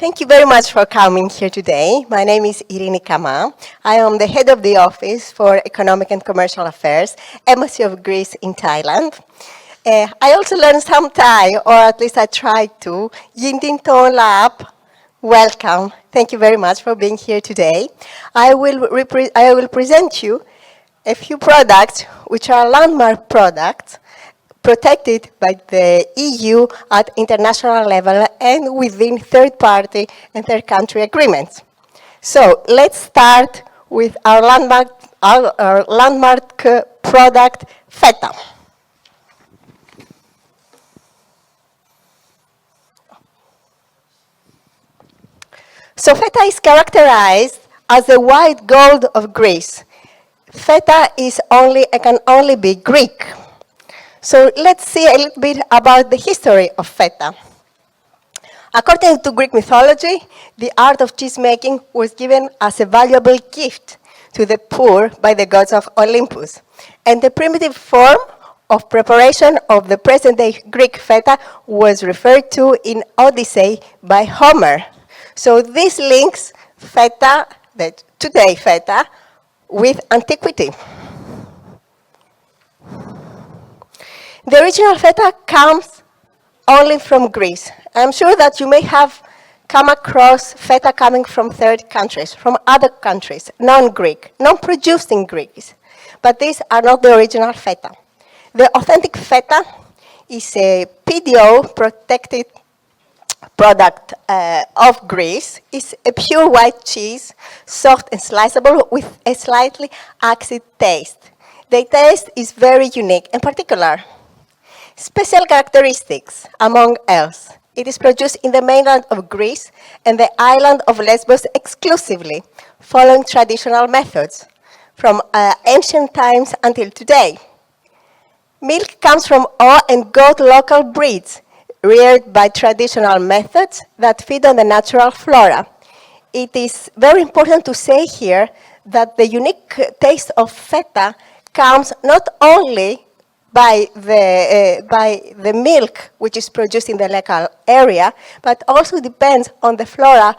Thank you very much for coming here today. My name is Eirini Kama. I am the head of the Office for Economic and Commercial Affairs, Embassy of Greece in Thailand. I also learned some Thai, or at least I tried to. Yindin Ton Lab, welcome. Thank you very much for being here today. I will present you a few products which are landmark products protected by the EU at international level and within third-party and third-country agreements. So let's start with our landmark product, Feta. So Feta is characterized as the white gold of Greece. Feta can only be Greek. So let's see a little bit about the history of Feta. According to Greek mythology, the art of cheese making was given as a valuable gift to the poor by the gods of Olympus. And the primitive form of preparation of the present-day Greek Feta was referred to in Odyssey by Homer. So this links Feta, today Feta, with antiquity. The original Feta comes only from Greece. I'm sure that you may have come across Feta coming from third countries, from other countries, non-Greek, non-produced in Greece. But these are not the original Feta. The authentic Feta is a PDO protected product of Greece. It's a pure white cheese, soft and sliceable with a slightly acid taste. The taste is very unique and particular. Special characteristics, among else. It is produced in the mainland of Greece and the island of Lesbos exclusively, following traditional methods from ancient times until today. Milk comes from ox and goat local breeds, reared by traditional methods that feed on the natural flora. It is very important to say here that the unique taste of Feta comes not only by the milk which is produced in the local area, but also depends on the flora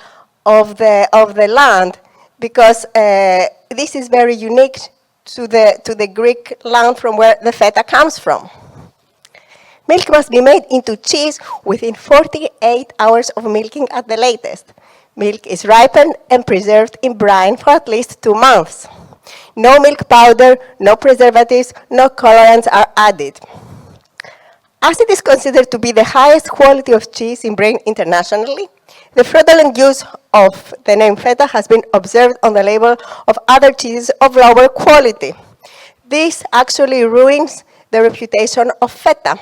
of the land, because this is very unique to the Greek land from where the Feta comes from. Milk must be made into cheese within 48 hours of milking at the latest. Milk is ripened and preserved in brine for at least 2 months. No milk powder, no preservatives, no colorants are added. As it is considered to be the highest quality of cheese in Britain internationally, the fraudulent use of the name Feta has been observed on the label of other cheeses of lower quality. This actually ruins the reputation of Feta.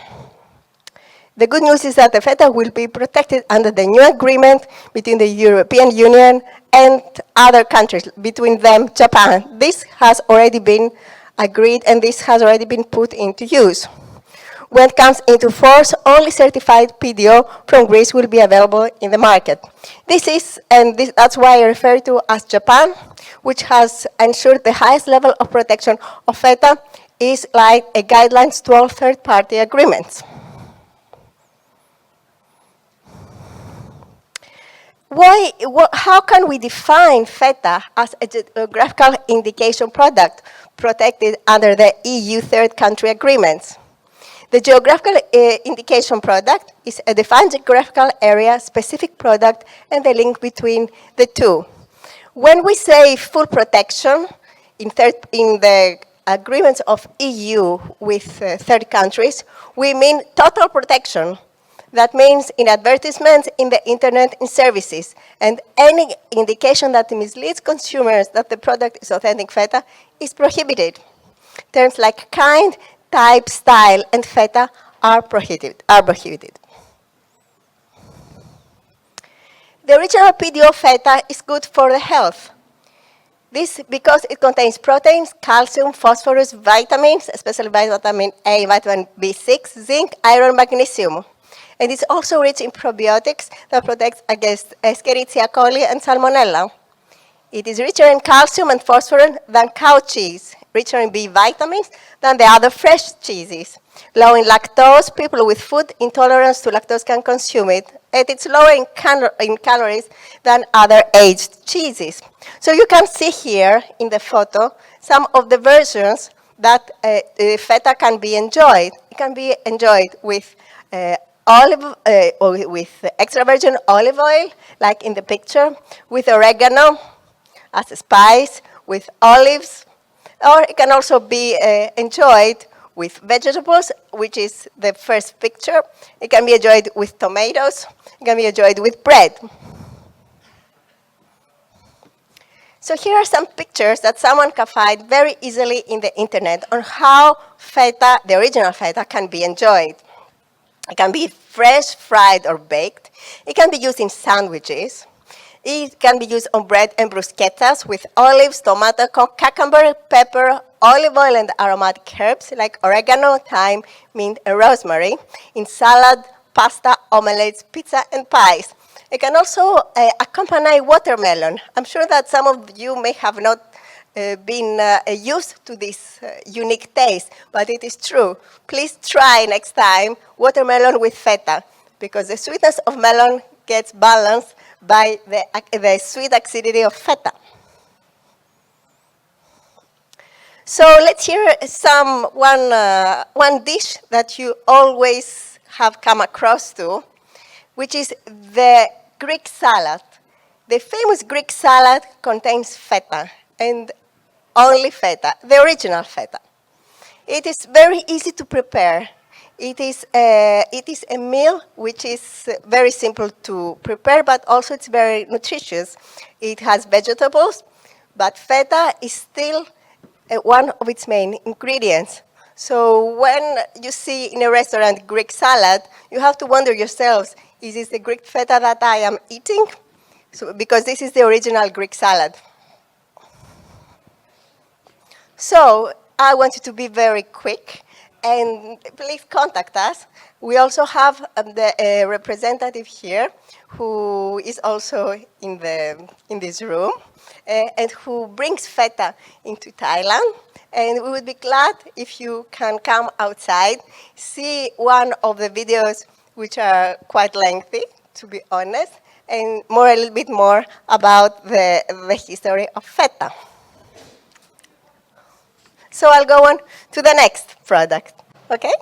The good news is that the Feta will be protected under the new agreement between the European Union and other countries, between them Japan. This has already been agreed and this has already been put into use. When it comes into force, only certified PDO from Greece will be available in the market. That's why I refer to as Japan, which has ensured the highest level of protection of Feta, is like a guidelines to all third-party agreements. How can we define Feta as a geographical indication product protected under the EU third country agreements? The geographical indication product is a defined geographical area, specific product, and the link between the two. When we say full protection in the agreements of EU with third countries, we mean total protection. That means in advertisements, in the internet, in services, and any indication that misleads consumers that the product is authentic Feta is prohibited. Terms like kind, type, style, and Feta are prohibited. The original PDO Feta is good for the health. This because it contains proteins, calcium, phosphorus, vitamins, especially vitamin A, vitamin B6, zinc, iron, magnesium. And it's also rich in probiotics that protect against Escherichia coli and Salmonella. It is richer in calcium and phosphorus than cow cheese. richer in B vitamins than the other fresh cheeses. Low in lactose, people with food intolerance to lactose can consume it, and it's lower in calories than other aged cheeses. So you can see here in the photo some of the versions that feta can be enjoyed. It can be enjoyed with or with extra virgin olive oil, like in the picture, with oregano as a spice, with olives, or it can also be enjoyed with vegetables, which is the first picture. It can be enjoyed with tomatoes. It can be enjoyed with bread. So here are some pictures that someone can find very easily in the internet on how feta, the original feta, can be enjoyed. It can be fresh, fried, or baked. It can be used in sandwiches. It can be used on bread and bruschettas with olives, tomato, cucumber, pepper, olive oil, and aromatic herbs like oregano, thyme, mint, and rosemary in salad, pasta, omelets, pizza, and pies. It can also accompany watermelon. I'm sure that some of you may have not been used to this unique taste, but it is true. Please try next time watermelon with feta, because the sweetness of melon gets balanced by the sweet acidity of feta. So let's hear one dish that you always have come across to, which is the Greek salad. The famous Greek salad contains feta, and only feta, the original feta. It is very easy to prepare. It is a meal which is very simple to prepare, but also it's very nutritious. It has vegetables, but feta is still one of its main ingredients. So when you see in a restaurant Greek salad, you have to wonder yourselves, is this the Greek feta that I am eating? So, because this is the original Greek salad. So I want you to be very quick, and please contact us. We also have the representative here who is also in this room and who brings feta into Thailand. And we would be glad if you can come outside, see one of the videos which are quite lengthy, to be honest, and a little bit more about the history of feta. So I'll go on to the next product, okay?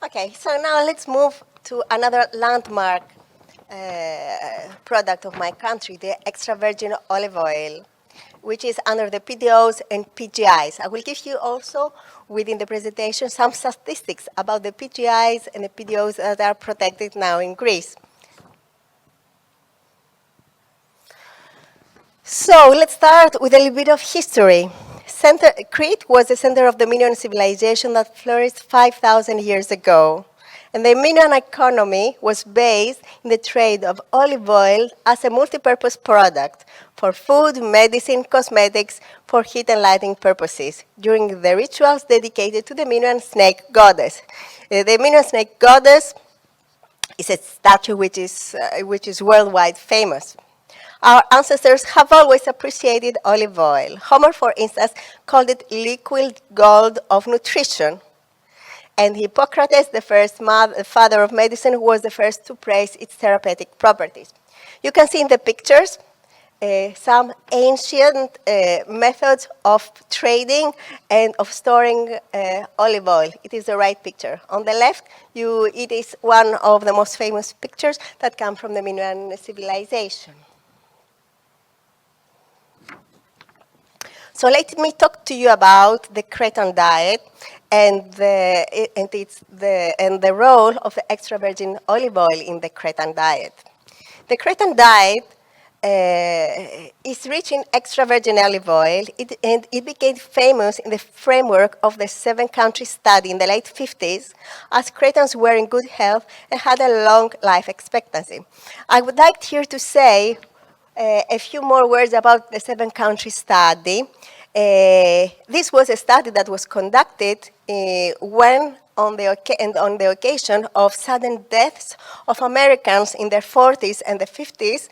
Okay, so now let's move to another landmark product of my country, the extra virgin olive oil, which is under the PDOs and PGIs. I will give you also, within the presentation, some statistics about the PGIs and the PDOs that are protected now in Greece. So let's start with a little bit of history. Crete was the center of the Minoan civilization that flourished 5,000 years ago. And the Minoan economy was based in the trade of olive oil as a multi-purpose product for food, medicine, cosmetics, for heat and lighting purposes during the rituals dedicated to the Minoan snake goddess. The Minoan snake goddess is a statue which is worldwide famous. Our ancestors have always appreciated olive oil. Homer, for instance, called it liquid gold of nutrition. And Hippocrates, the first father of medicine, was the first to praise its therapeutic properties. You can see in the pictures some ancient methods of trading and of storing olive oil. It is the right picture. On the left, it is one of the most famous pictures that come from the Minoan civilization. So let me talk to you about the Cretan diet and the role of the extra virgin olive oil in the Cretan diet. The Cretan diet is rich in extra virgin olive oil, and it became famous in the framework of the 7-country study in the late 50s, as Cretans were in good health and had a long life expectancy. I would like here to say a few more words about the 7-country study. This was a study that was conducted when on the occasion of sudden deaths of Americans in their 40s and the 50s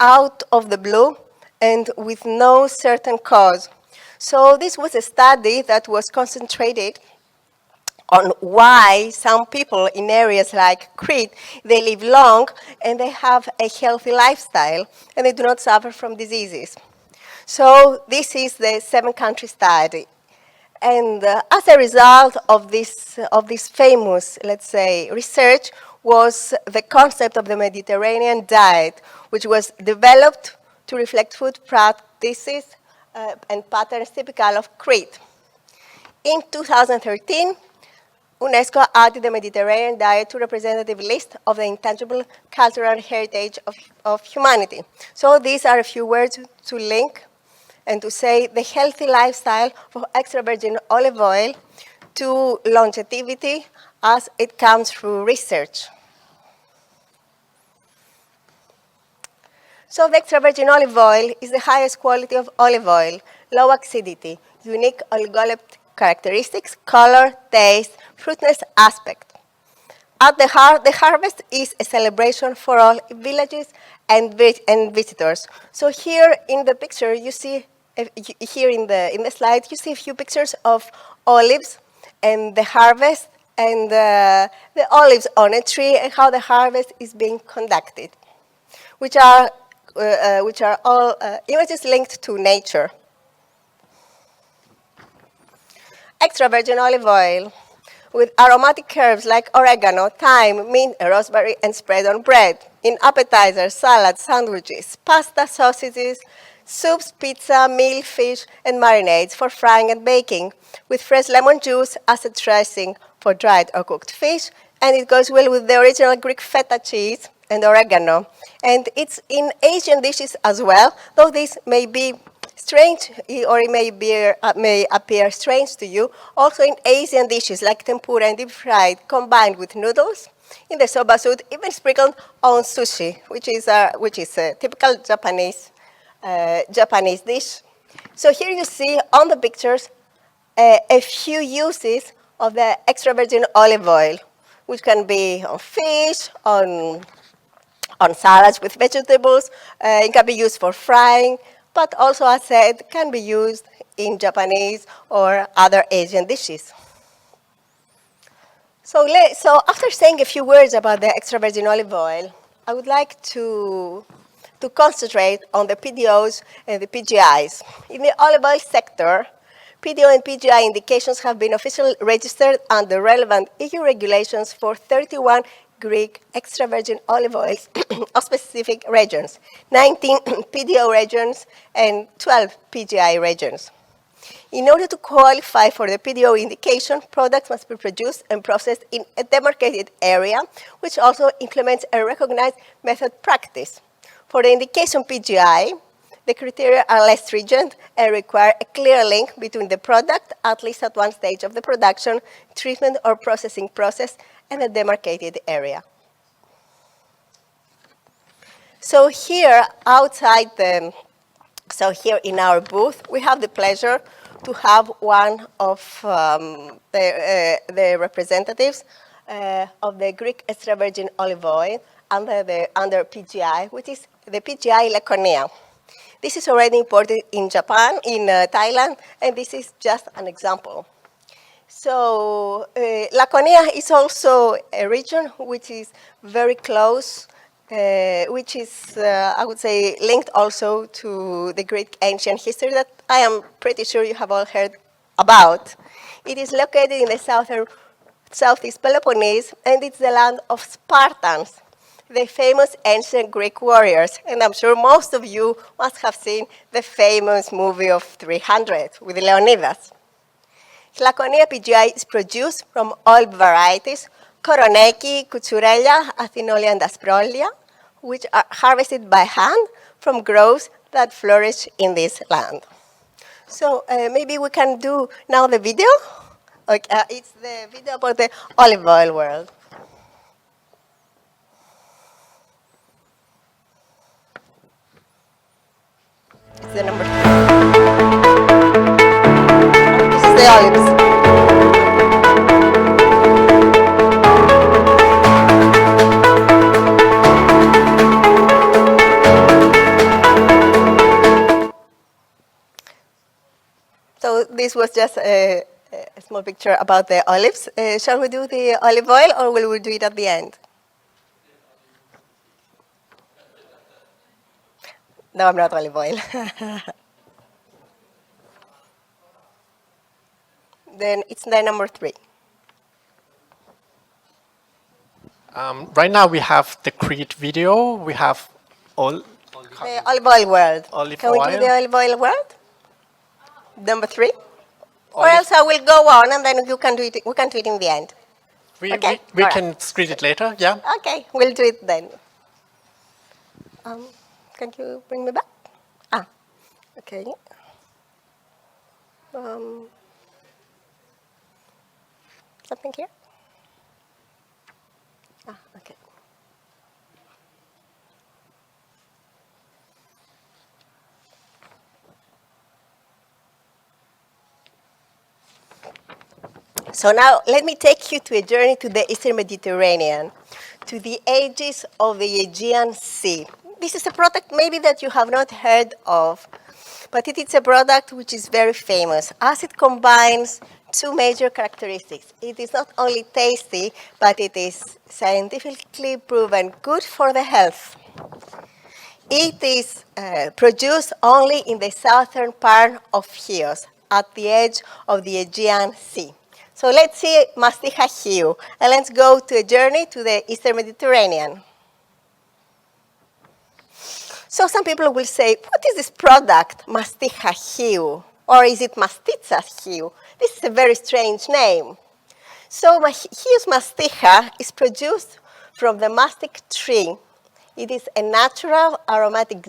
out of the blue and with no certain cause. So this was a study that was concentrated on why some people in areas like Crete, they live long and they have a healthy lifestyle and they do not suffer from diseases. So this is the 7-country study. And as a result of this famous, let's say, research was the concept of the Mediterranean diet, which was developed to reflect food practices and patterns typical of Crete. In 2013, UNESCO added the Mediterranean diet to a representative list of the intangible cultural heritage of humanity. So these are a few words to link and to say the healthy lifestyle of extra virgin olive oil to longevity as it comes through research. So the extra virgin olive oil is the highest quality of olive oil, low acidity, unique oligoleptic characteristics, color, taste, fruitness aspect. At the heart, the harvest is a celebration for all villages and visitors. So here in the picture, you see, here in the slide, you see a few pictures of olives and the harvest and the olives on a tree and how the harvest is being conducted, which are all images linked to nature. Extra virgin olive oil with aromatic herbs like oregano, thyme, mint, rosemary, and spread on bread, in appetizers, salads, sandwiches, pasta, sausages, soups, pizza, meal, fish, and marinades for frying and baking, with fresh lemon juice as a dressing for dried or cooked fish, and it goes well with the original Greek Feta cheese and oregano. And it's in Asian dishes as well, though this may be strange, or it may appear strange to you, also in Asian dishes like tempura and deep fried, combined with noodles, in the soba soup, even sprinkled on sushi, which is a typical Japanese dish. So here you see on the pictures a few uses of the extra virgin olive oil, which can be on fish, on salads with vegetables. It can be used for frying, but also, as said, can be used in Japanese or other Asian dishes. So after saying a few words about the extra virgin olive oil, I would like to concentrate on the PDOs and the PGIs. In the olive oil sector, PDO and PGI indications have been officially registered under relevant EU regulations for 31 Greek extra virgin olive oils of specific regions, 19 PDO regions and 12 PGI regions. In order to qualify for the PDO indication, products must be produced and processed in a demarcated area, which also implements a recognized method practice. For the indication PGI, the criteria are less stringent and require a clear link between the product, at least at one stage of the production, treatment, or processing process, and the demarcated area. So here here in our booth, we have the pleasure to have one of the representatives of the Greek extra virgin olive oil under PGI, which is the PGI Lakonia. This is already imported in Japan, in Thailand, and this is just an example. So Lakonia is also a region which is very close which is, I would say, linked also to the Greek ancient history that I am pretty sure you have all heard about. It is located in the southeast Peloponnese, and it's the land of Spartans, the famous ancient Greek warriors. And I'm sure most of you must have seen the famous movie of 300 with Leonidas. Lakonia PGI is produced from all varieties, Koroneki, Koutsourelia, Athinolia, and Asprolia, which are harvested by hand from groves that flourish in this land. So maybe we can do now the video. Okay, it's the video about the olive oil world. It's the number 3. This is the olives. So this was just a small picture about the olives. Shall we do the olive oil, or will we do it at the end? No, I'm not olive oil. Then it's the number 3. Right now we have the Crete video. We have all The olive oil world. Can we do the olive oil world? Number 3? Or else I will go on and then you can do it. We can do it in the end. We All can screen it later, yeah? Okay, we'll do it then. Can you bring me back? Okay. Something here? Okay. So now let me take you to a journey to the Eastern Mediterranean, to the edges of the Aegean Sea. This is a product maybe that you have not heard of, but it is a product which is very famous as it combines 2 major characteristics. It is not only tasty, but it is scientifically proven good for the health. It is produced only in the southern part of Chios, at the edge of the Aegean Sea. So let's see Masticha Chiou, and let's go to a journey to the Eastern Mediterranean. So some people will say, what is this product, Masticha Chiou? Or is it Masticha Chiou? This is a very strange name. So Chiou's Masticha is produced from the mastic tree. It is a natural aromatic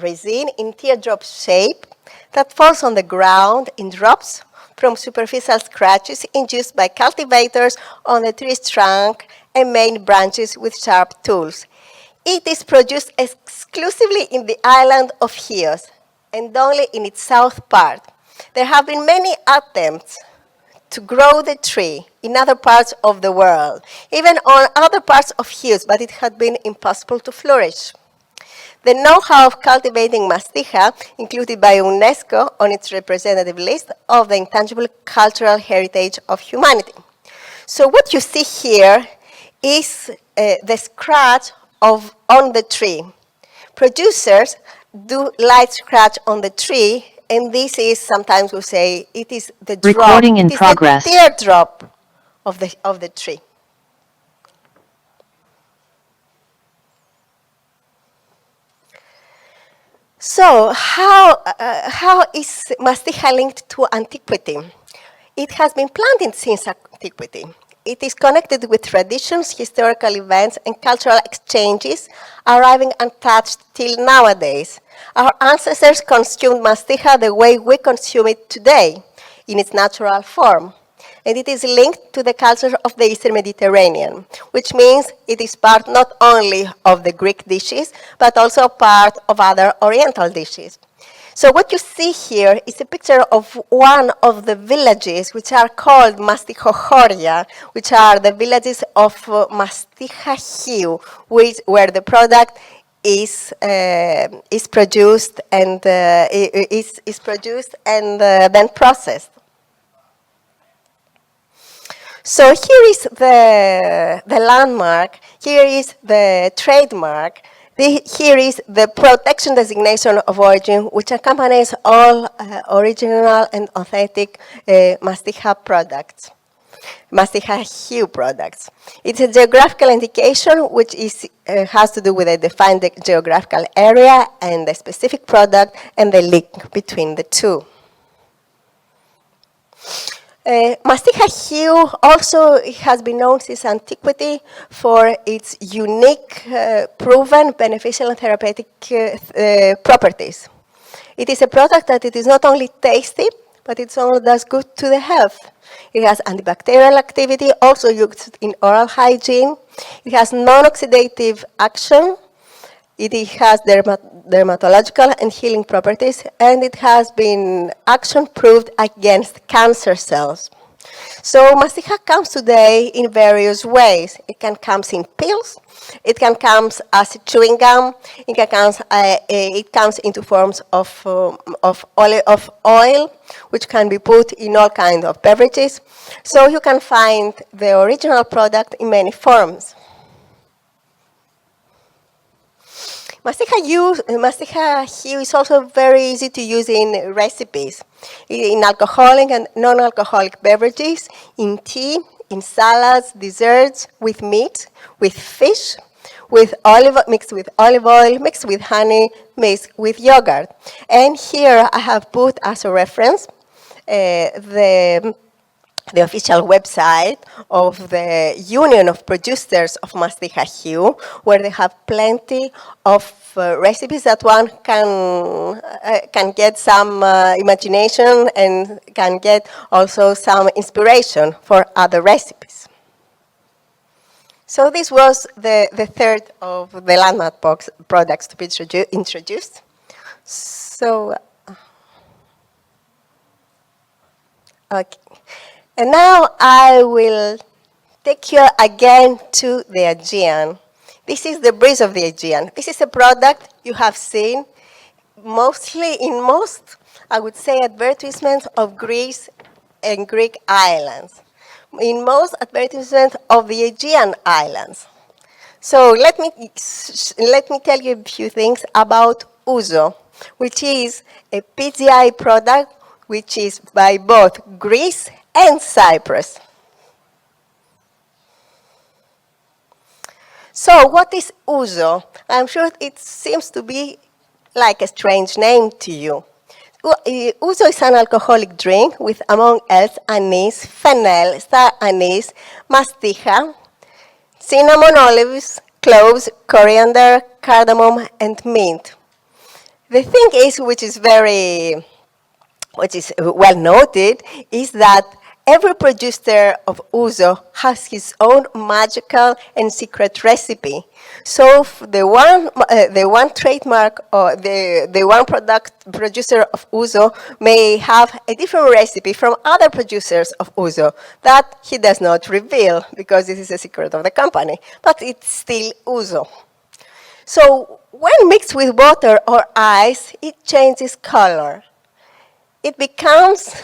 resin in teardrop shape that falls on the ground in drops from superficial scratches induced by cultivators on the tree's trunk and main branches with sharp tools. It is produced exclusively in the island of Chios and only in its south part. There have been many attempts to grow the tree in other parts of the world, even on other parts of Chios, but it had been impossible to flourish. The know-how of cultivating Masticha, included by UNESCO on its representative list of the intangible cultural heritage of humanity. So what you see here is the scratch on the tree. Producers do light scratch on the tree, and this is, sometimes we say, it is the drop. Recording in progress. It is the teardrop of the tree. So how is Masticha linked to antiquity? It has been planted since antiquity. It is connected with traditions, historical events, and cultural exchanges, arriving untouched till nowadays. Our ancestors consumed Masticha the way we consume it today, in its natural form. And it is linked to the culture of the Eastern Mediterranean, which means it is part not only of the Greek dishes, but also part of other Oriental dishes. So what you see here is a picture of one of the villages which are called Mastichochoria, which are the villages of Masticha Chiou, where the product is produced and then processed. So here is the landmark. Here is the trademark. Here is the protection designation of origin, which accompanies all original and authentic Masticha products. Masticha Chiou products. It's a geographical indication which has to do with a defined geographical area and the specific product and the link between the two. Masticha Chiou also has been known since antiquity for its unique, proven beneficial and therapeutic properties. It is a product that it is not only tasty, but it also does good to the health. It has antibacterial activity, also used in oral hygiene. It has non-oxidative action. It has dermatological and healing properties, and it has been action-proved against cancer cells. So Masticha comes today in various ways. It can come in pills, it can come as chewing gum, it comes into forms of oil, which can be put in all kinds of beverages. So you can find the original product in many forms. Masticha Chiou is also very easy to use in recipes, in alcoholic and non-alcoholic beverages, in tea, in salads, desserts, with meat, with fish, mixed with olive oil, mixed with honey, mixed with yogurt. And here I have put as a reference the official website of the Union of Producers of Masticha Chiou, where they have plenty of recipes that one can get some imagination and can get also some inspiration for other recipes. So this was the third of the landmark products to be introduced. So, okay. And now I will take you again to the Aegean. This is the breeze of the Aegean. This is a product you have seen mostly in most, I would say, advertisements of Greece and Greek islands. In most advertisements of the Aegean islands. So let me tell you a few things about Ouzo, which is a PGI product which is by both Greece and Cyprus. So what is Ouzo? I'm sure it seems to be like a strange name to you. Ouzo is an alcoholic drink with, among else, anise, fennel, star anise, masticha, cinnamon, olives, cloves, coriander, cardamom, and mint. The thing is, which is well noted, is that every producer of Ouzo has his own magical and secret recipe. So the one trademark or the one producer of Ouzo may have a different recipe from other producers of Ouzo that he does not reveal because this is a secret of the company, but it's still Ouzo. So when mixed with water or ice, it changes color. It becomes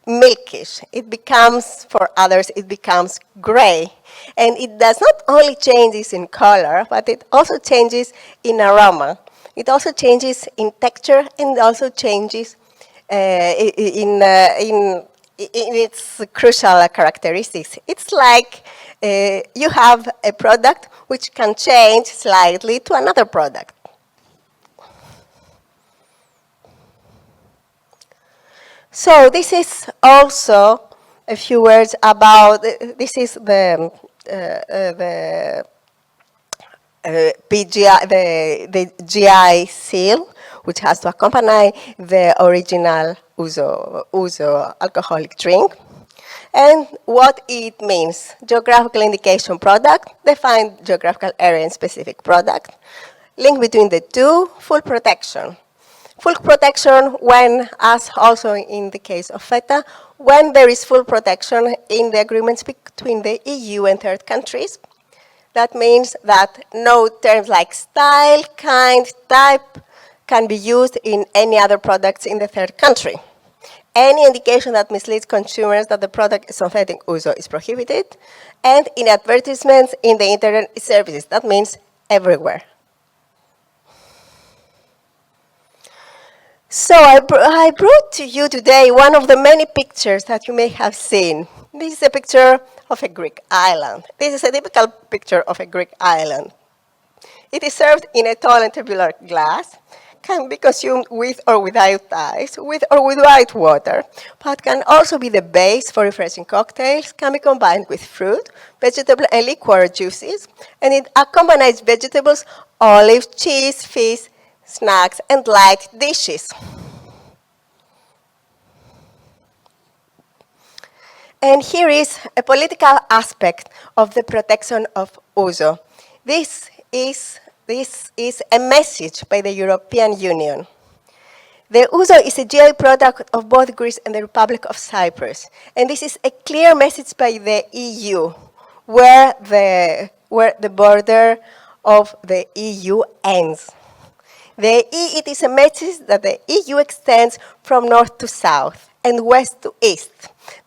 milkish. It becomes, for others, it becomes gray. And it does not only changes in color, but it also changes in aroma. It also changes in texture and also changes in its crucial characteristics. It's like you have a product which can change slightly to another product. So this is also a few words about, this is the PGI, the GI seal, which has to accompany the original Ouzo alcoholic drink. And what it means: geographical indication product, defined geographical area and specific product, link between the two, full protection. Full protection when, as also in the case of Feta, when there is full protection in the agreements between the EU and third countries. That means that no terms like style, kind, type can be used in any other products in the third country. Any indication that misleads consumers that the product is synthetic ouzo is prohibited, and in advertisements in the internet services. That means everywhere. So I brought to you today one of the many pictures that you may have seen. This is a picture of a Greek island. This is a typical picture of a Greek island. It is served in a tall and tubular glass, can be consumed with or without ice, with or without water, but can also be the base for refreshing cocktails, can be combined with fruit, vegetable and liqueur juices, and it accompanies vegetables, olives, cheese, fish, snacks, and light dishes. And here is a political aspect of the protection of ouzo. This is a message by the European Union. The ouzo is a GI product of both Greece and the Republic of Cyprus. And this is a clear message by the EU, where the border of the EU ends. It is a message that the EU extends from north to south and west to east,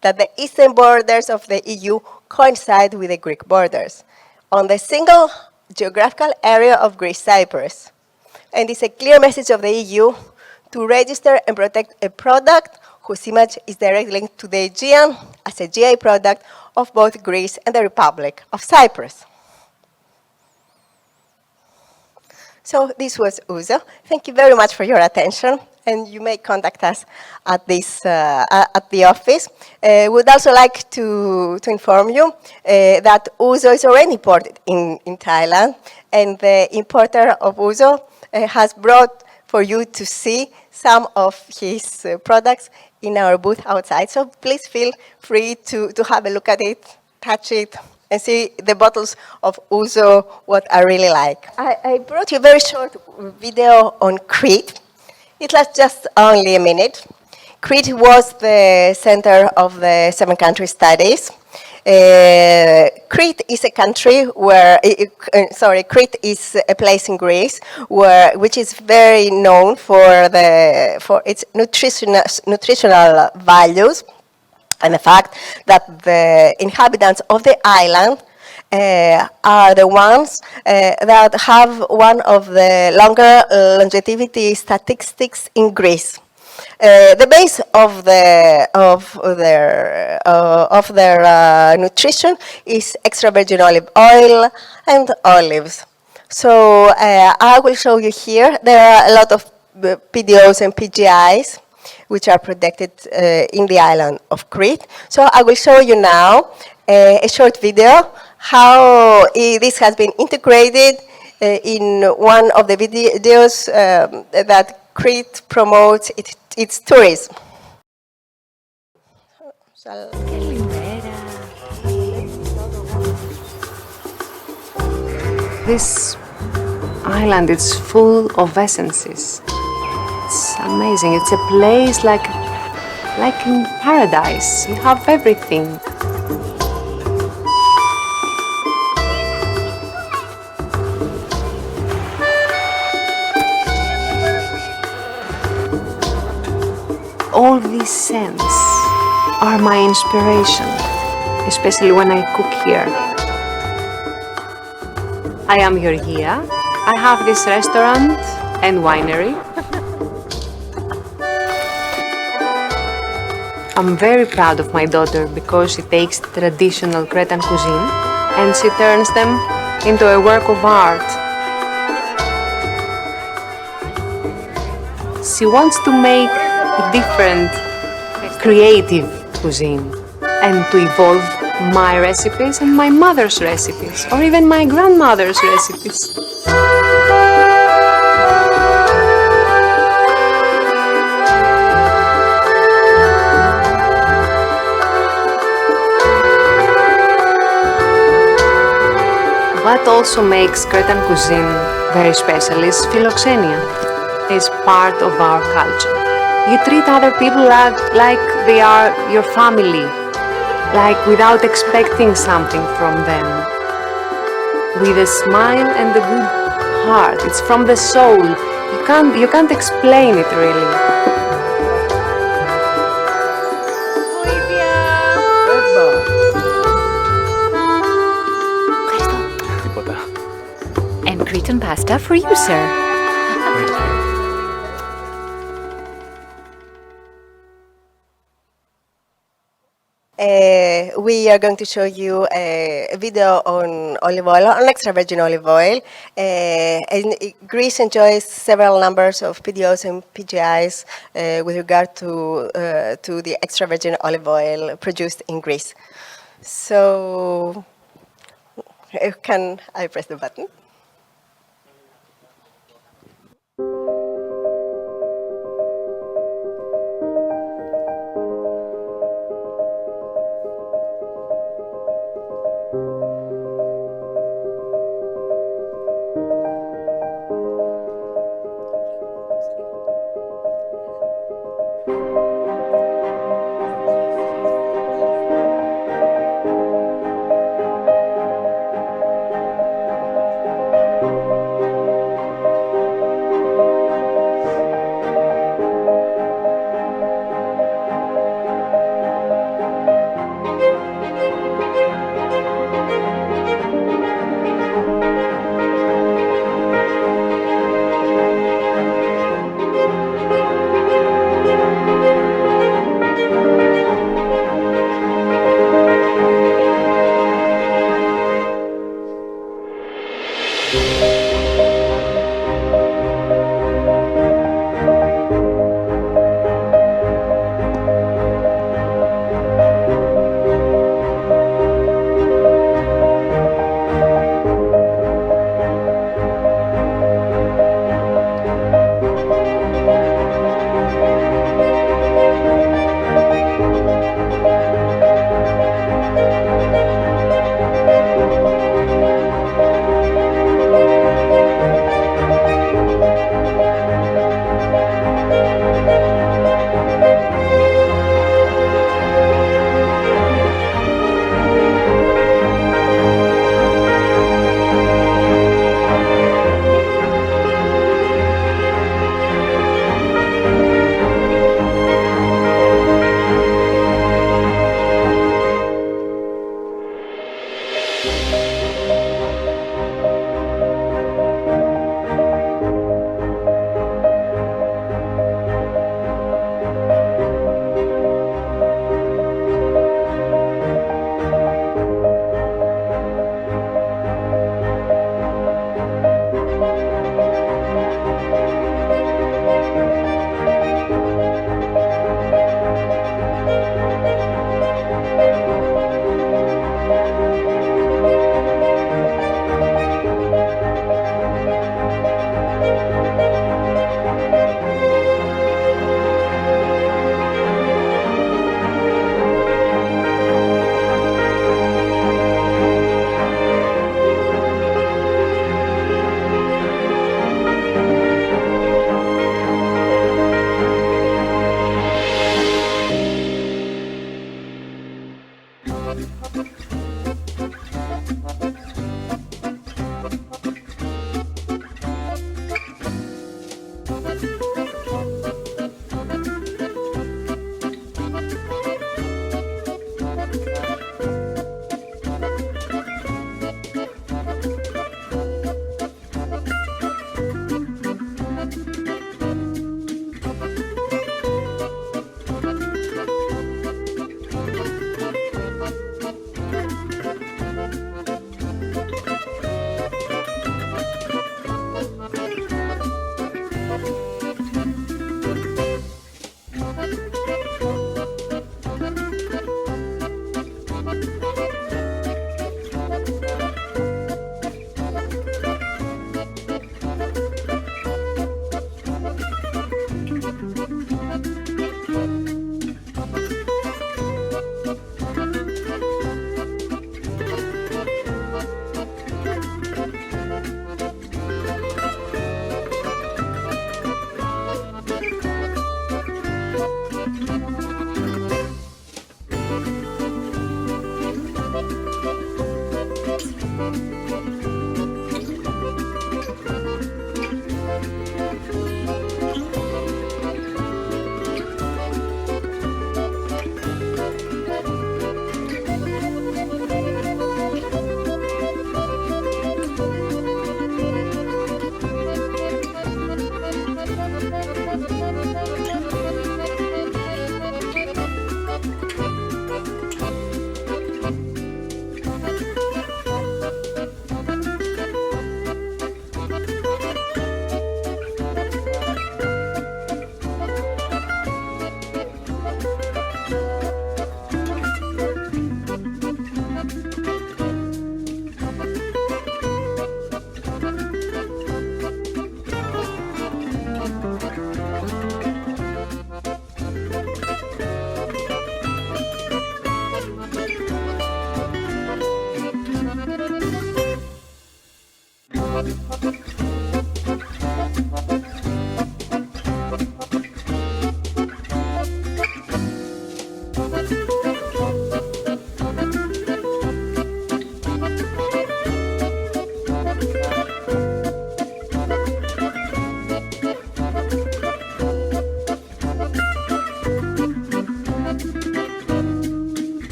that the eastern borders of the EU coincide with the Greek borders on the single geographical area of Greece Cyprus. And it's a clear message of the EU to register and protect a product whose image is directly linked to the Aegean as a GI product of both Greece and the Republic of Cyprus. So this was ouzo. Thank you very much for your attention, and you may contact us at the office. Would also like to inform you that ouzo is already imported in Thailand, and the importer of ouzo has brought for you to see some of his products in our booth outside. So please feel free to have a look at it, touch it, and see the bottles of ouzo, what I really like. I brought you a very short video on Crete. It lasts just only a minute. Crete was the center of the 7 country studies. Crete is a country where, Crete is a place in Greece which is very known for its nutritional values, and the fact that the inhabitants of the island are the ones that have one of the longer longevity statistics in Greece. The base of their nutrition is extra virgin olive oil and olives. So I will show you here. There are a lot of PDOs and PGIs which are protected in the island of Crete. So I will show you now a short video how this has been integrated in one of the videos that Crete promotes its tourism. This island is full of essences. It's amazing. It's a place like in paradise. You have everything. All these scents are my inspiration, especially when I cook here. I am Georgia. I have this restaurant and winery. I'm very proud of my daughter because she takes traditional Cretan cuisine and she turns them into a work of art. She wants to make a different, creative cuisine and to evolve my recipes and my mother's recipes, or even my grandmother's recipes. What also makes Cretan cuisine very special is philoxenia. It's part of our culture. You treat other people like they are your family, like without expecting something from them. With a smile and a good heart. It's from the soul. You can't explain it really. Cretan pasta for you, sir. Thank you. We are going to show you a video on olive oil, on extra virgin olive oil. And Greece enjoys several numbers of PDOs and PGIs with regard to the extra virgin olive oil produced in Greece. So, can I press the button?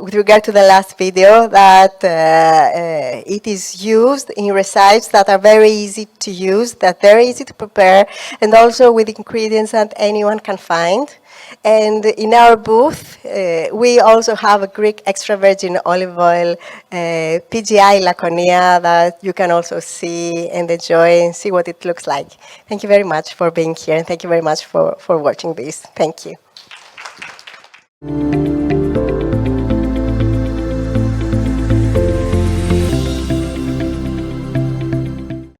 with regard to the last video, that it is used in recipes that are very easy to use, that are very easy to prepare, and also with ingredients that anyone can find. And in our booth, we also have a Greek extra virgin olive oil, PGI Lakonia, that you can also see and enjoy and see what it looks like. Thank you very much for being here, and thank you very much for watching this. Thank you.